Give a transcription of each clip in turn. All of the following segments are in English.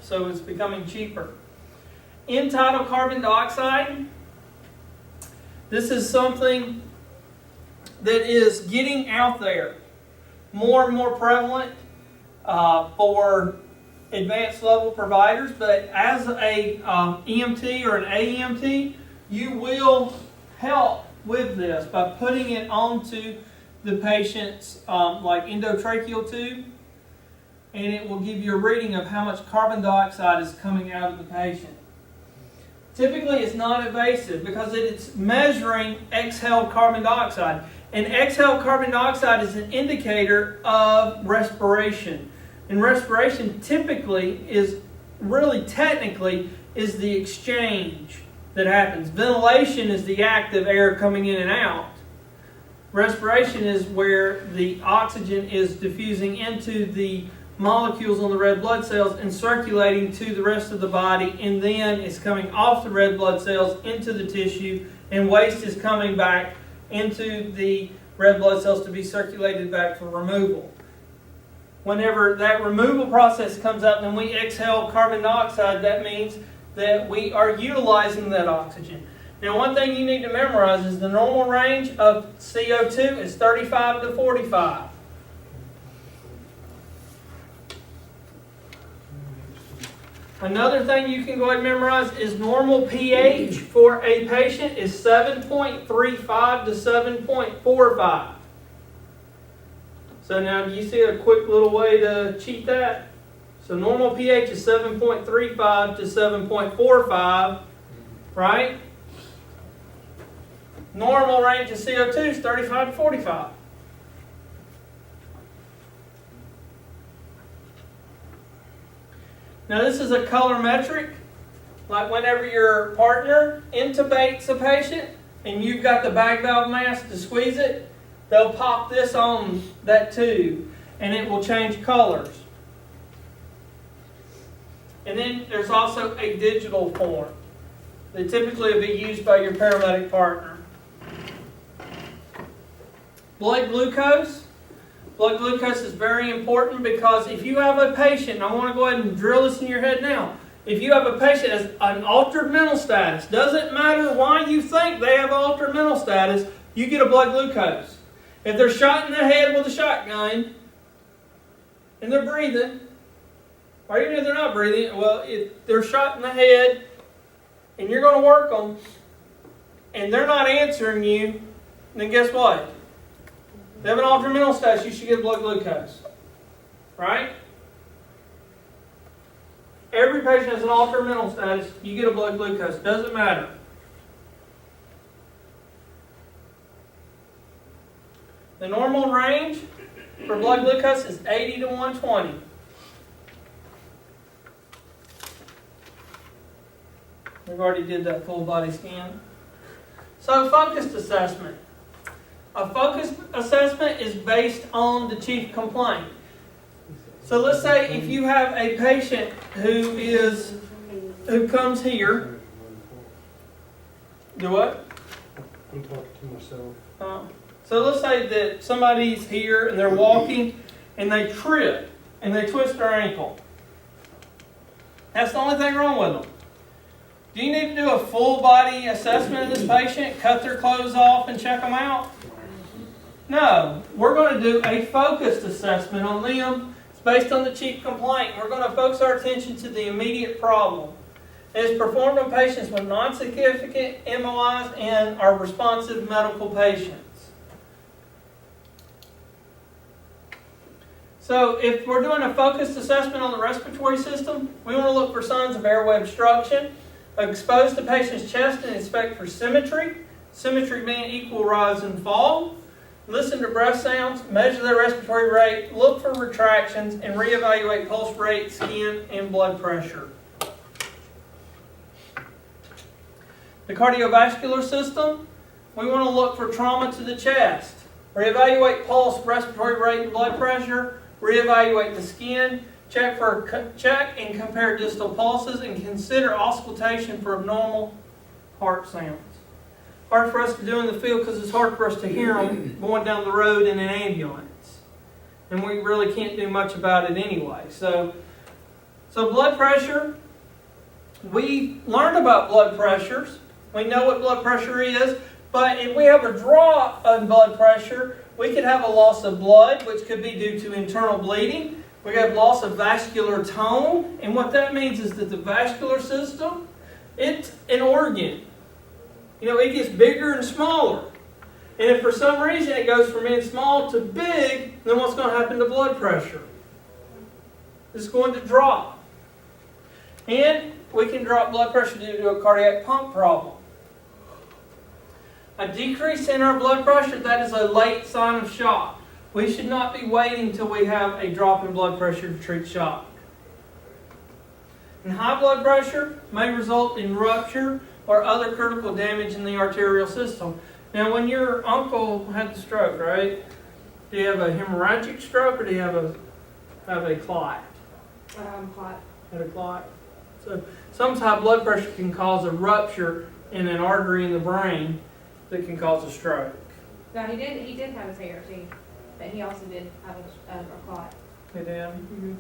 so it's becoming cheaper. End-tidal carbon dioxide. This is something that is getting out there, more and more prevalent for advanced level providers. But as a EMT or an AEMT, you will help with this by putting it onto the patient's like endotracheal tube, and it will give you a reading of how much carbon dioxide is coming out of the patient. Typically, it's not invasive because it's measuring exhaled carbon dioxide. And exhaled carbon dioxide is an indicator of respiration. And respiration typically is, really technically, is the exchange that happens. Ventilation is the act of air coming in and out. Respiration is where the oxygen is diffusing into the molecules on the red blood cells and circulating to the rest of the body, and then it's coming off the red blood cells into the tissue, and waste is coming back into the red blood cells to be circulated back for removal. Whenever that removal process comes up and we exhale carbon dioxide, that means that we are utilizing that oxygen. Now, one thing you need to memorize is the normal range of CO2 is 35 to 45. Another thing you can go ahead and memorize is normal pH for a patient is 7.35 to 7.45. So now, do you see a quick little way to cheat that? So normal pH is 7.35 to 7.45, right? Normal range of CO2 is 35 to 45. Now this is a colorimetric, like whenever your partner intubates a patient and you've got the bag valve mask to squeeze it, they'll pop this on that tube and it will change colors. And then there's also a digital form that typically will be used by your paramedic partner. Blood glucose. Blood glucose is very important because if you have a patient, and I want to go ahead and drill this in your head now. If you have a patient that has an altered mental status, doesn't matter why you think they have altered mental status, you get a blood glucose. If they're shot in the head with a shotgun, and they're breathing, or even if they're not breathing, well, if they're shot in the head, and you're going to work them, and they're not answering you, then guess what? They have an altered mental status, you should get blood glucose. Right? Every patient has an altered mental status, you get a blood glucose. Doesn't matter. The normal range for blood glucose is 80 to 120. We've already did that full body scan. So focused assessment. A focused assessment is based on the chief complaint. So let's say if you have a patient who comes here. Do what? I'm talking to myself. So let's say that somebody's here and they're walking and they trip and they twist their ankle. That's the only thing wrong with them. Do you need to do a full body assessment of this patient, cut their clothes off and check them out? No, we're going to do a focused assessment on them. It's based on the chief complaint. We're going to focus our attention to the immediate problem. It is performed on patients with non-significant MOIs and are responsive medical patients. So if we're doing a focused assessment on the respiratory system, we want to look for signs of airway obstruction, expose the patient's chest and inspect for symmetry, symmetry being equal rise and fall. Listen to breath sounds, measure their respiratory rate, look for retractions, and reevaluate pulse rate, skin, and blood pressure. The cardiovascular system, we want to look for trauma to the chest. Reevaluate pulse, respiratory rate, and blood pressure. Reevaluate the skin. Check and compare distal pulses, and consider auscultation for abnormal heart sounds. Hard for us to do in the field because it's hard for us to hear them going down the road in an ambulance. And we really can't do much about it anyway. So So blood pressure, we learned about blood pressures. We know what blood pressure is, but if we have a drop in blood pressure, we could have a loss of blood, which could be due to internal bleeding. We have loss of vascular tone, and what that means is that the vascular system, it's an organ. It gets bigger and smaller. And if for some reason it goes from being small to big, then what's going to happen to blood pressure? It's going to drop. And we can drop blood pressure due to a cardiac pump problem. A decrease in our blood pressure, that is a late sign of shock. We should not be waiting until we have a drop in blood pressure to treat shock. And high blood pressure may result in rupture or other critical damage in the arterial system. Now, when your uncle had the stroke, right? Do you have a hemorrhagic stroke or do you have a clot? Clot. Had a clot. So sometimes high blood pressure can cause a rupture in an artery in the brain that can cause a stroke. No, he did have a tear too, but he also did have a clot. It did. Mm-hmm.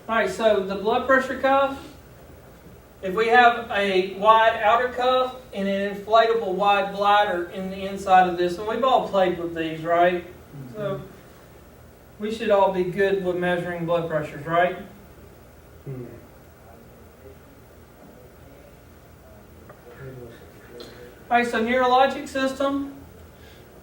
All right, so the blood pressure cuff, if we have a wide outer cuff and an inflatable wide bladder in the inside of this, and we've all played with these, right? So we should all be good with measuring blood pressures, right? Hmm. All right, so neurologic system.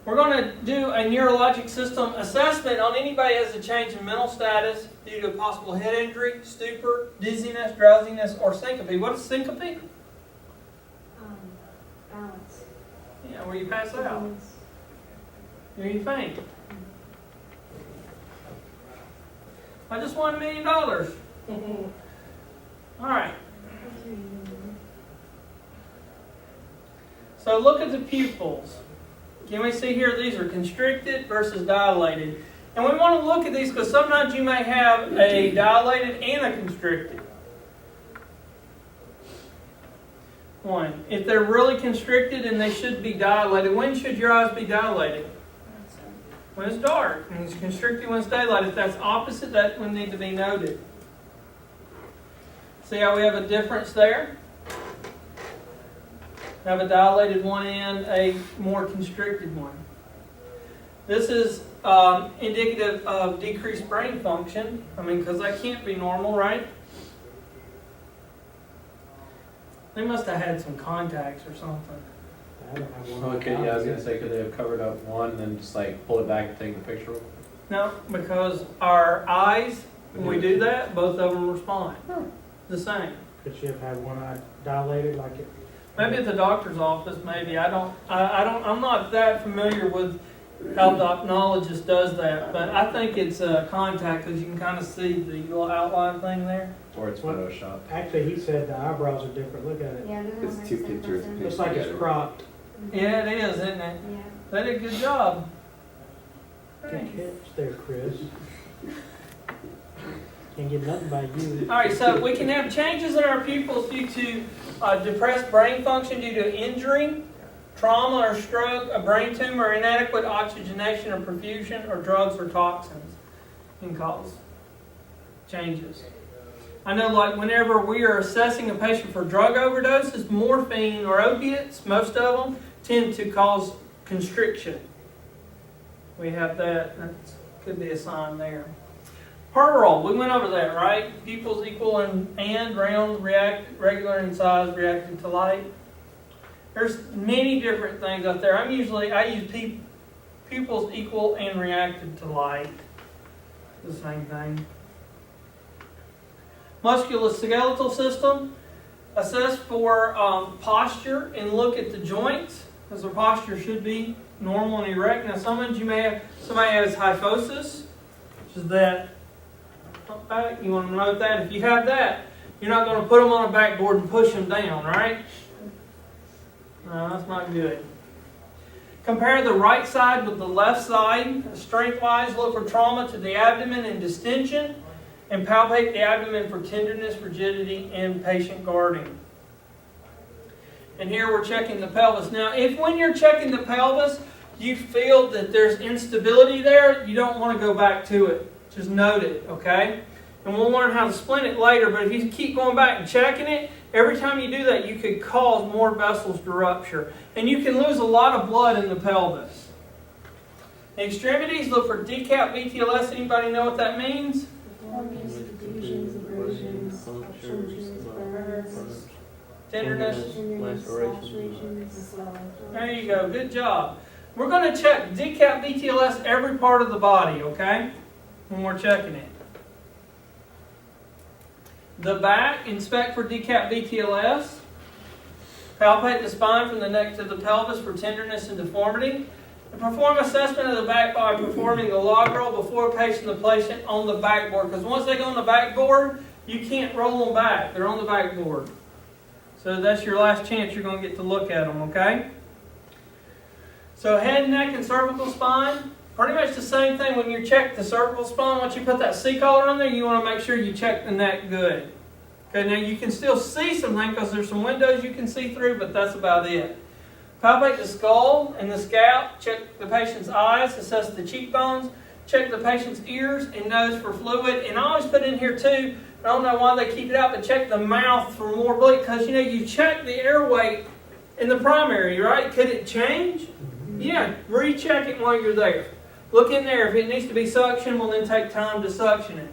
We're going to do a neurologic system assessment on anybody who has a change in mental status due to a possible head injury, stupor, dizziness, drowsiness, or syncope. What is syncope? Balance. Yeah, where you pass out. Or you faint. I just won $1 million. All right. So look at the pupils. Can we see here these are constricted versus dilated? And we want to look at these because sometimes you may have a dilated and a constricted one. If they're really constricted and they should be dilated, when should your eyes be dilated? When it's dark. When it's constricted, when it's dilated. If that's opposite, that would need to be noted. See how we have a difference there? Have a dilated one and a more constricted one. This is indicative of decreased brain function. Because that can't be normal, right? They must have had some contacts or something. I don't have one. Okay, yeah, I was gonna say, could they have covered up one and then just like pull it back and take the picture? No, because our eyes, when we do that, both of them respond. The same. Could she have had one eye dilated like it? Maybe at the doctor's office, maybe. I'm not that familiar with how the ophthalmologist does that, but I think it's a contact because you can kind of see the little outline thing there. Or it's Photoshop? Actually, he said the eyebrows are different. Look at it. Yeah, It's two pictures. Looks like it's cropped. Yeah, it is, isn't it? Yeah. They did a good job. Good catch there, Chris. Can't get nothing by you. All right, so we can have changes in our pupils due to depressed brain function due to injury, trauma or stroke, a brain tumor, inadequate oxygenation or perfusion, or drugs or toxins can cause changes. I know, like, whenever we are assessing a patient for drug overdoses, morphine or opiates, most of them, tend to cause constriction. We have that. That could be a sign there. Pearl, we went over that, right? Pupils equal and round, regular in size, reacting to light. There's many different things out there. I use pupils equal and reacted to light. The same thing. Musculoskeletal system. Assess for posture and look at the joints, because their posture should be normal and erect. Now, somebody has kyphosis, which is that. You want to note that. If you have that, you're not going to put them on a backboard and push them down, right? No, that's not good. Compare the right side with the left side. Strength-wise, look for trauma to the abdomen and distension, and palpate the abdomen for tenderness, rigidity, and patient guarding. And here we're checking the pelvis. Now, if when you're checking the pelvis, you feel that there's instability there, you don't want to go back to it. Just note it, okay? And we'll learn how to splint it later, but if you keep going back and checking it, every time you do that, you could cause more vessels to rupture. And you can lose a lot of blood in the pelvis. Extremities, look for decap VTLS. Anybody know what that means? Confusions, abrasions, punctures, burns, Tenderness. lacerations, and swelling. There you go. Good job. We're going to check decap VTLS every part of the body, okay? When we're checking it. The back, inspect for decap VTLS. Palpate the spine from the neck to the pelvis for tenderness and deformity. And perform assessment of the back by performing the log roll before placing the patient on the backboard. Because once they go on the backboard, you can't roll them back. They're on the backboard. So that's your last chance you're going to get to look at them, okay? So head, neck, and cervical spine. Pretty much the same thing when you check the cervical spine. Once you put that C-collar on there, you want to make sure you check the neck good. Okay, now you can still see something because there's some windows you can see through, but that's about it. Palpate the skull and the scalp. Check the patient's eyes. Assess the cheekbones. Check the patient's ears and nose for fluid. And I always put in here too, I don't know why they keep it out, but check the mouth for more bleed. Because you know, you check the airway in the primary, right? Could it change? Yeah, recheck it while you're there. Look in there. If it needs to be suction, we'll then take time to suction it.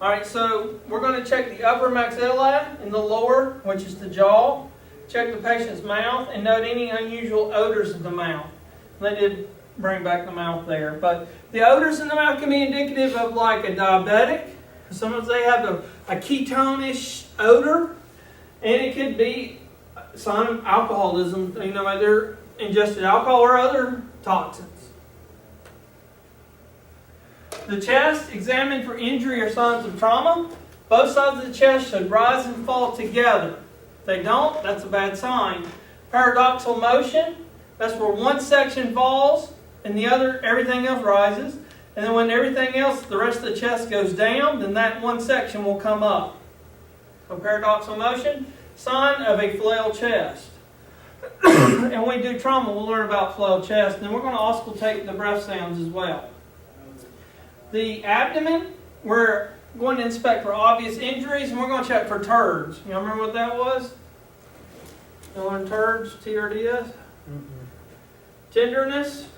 Alright, so we're going to check the upper maxilla and the lower, which is the jaw. Check the patient's mouth and note any unusual odors in the mouth. They did bring back the mouth there. But the odors in the mouth can be indicative of like a diabetic. Sometimes they have a ketone-ish odor. And it could be a sign of alcoholism, you know, either ingested alcohol or other toxins. The chest, examine for injury or signs of trauma. Both sides of the chest should rise and fall together. If they don't, that's a bad sign. Paradoxal motion, that's where one section falls and the other, everything else rises. And then when everything else, the rest of the chest goes down, then that one section will come up. So paradoxal motion, sign of a flail chest. And when we do trauma, we'll learn about flail chest. And then we're going to auscultate the breath sounds as well. The abdomen, we're going to inspect for obvious injuries, and we're going to check for turds. You remember what that was? You learn turds, TRDS? Tenderness,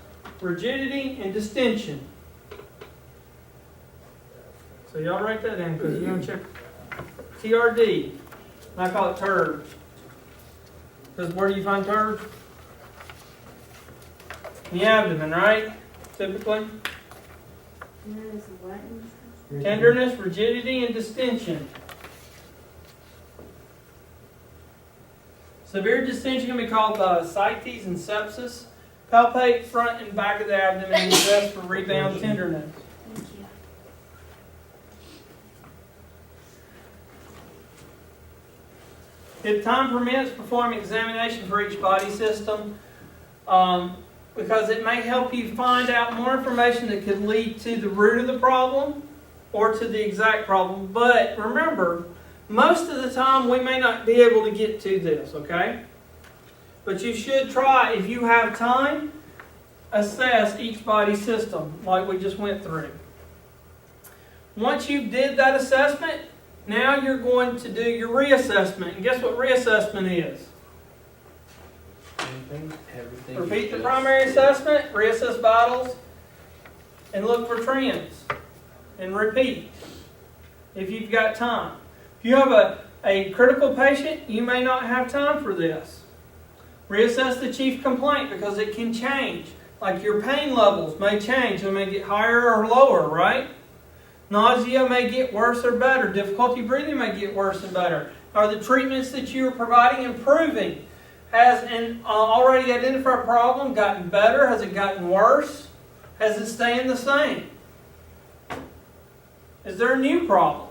rigidity, and distension. So y'all write that down because you're going to check TRD. And I call it turds. Because where do you find turds? In the abdomen, right? Typically. Tenderness, rigidity, and distension. Severe distension can be called ascites and sepsis. Palpate front and back of the abdomen and assess for rebound tenderness. Thank you. If time permits, perform examination for each body system because it may help you find out more information that could lead to the root of the problem or to the exact problem. But remember, most of the time we may not be able to get to this, okay? But you should try, if you have time, assess each body system like we just went through. Once you did that assessment, now you're going to do your reassessment. And guess what reassessment is? Everything. Repeat the primary assessment, reassess vitals, and look for trends. And repeat if you've got time. If you have a critical patient, you may not have time for this. Reassess the chief complaint because it can change. Like your pain levels may change. They may get higher or lower, right? Nausea may get worse or better. Difficulty breathing may get worse and better. Are the treatments that you are providing improving? Has an already identified problem gotten better? Has it gotten worse? Has it staying the same? Is there a new problem?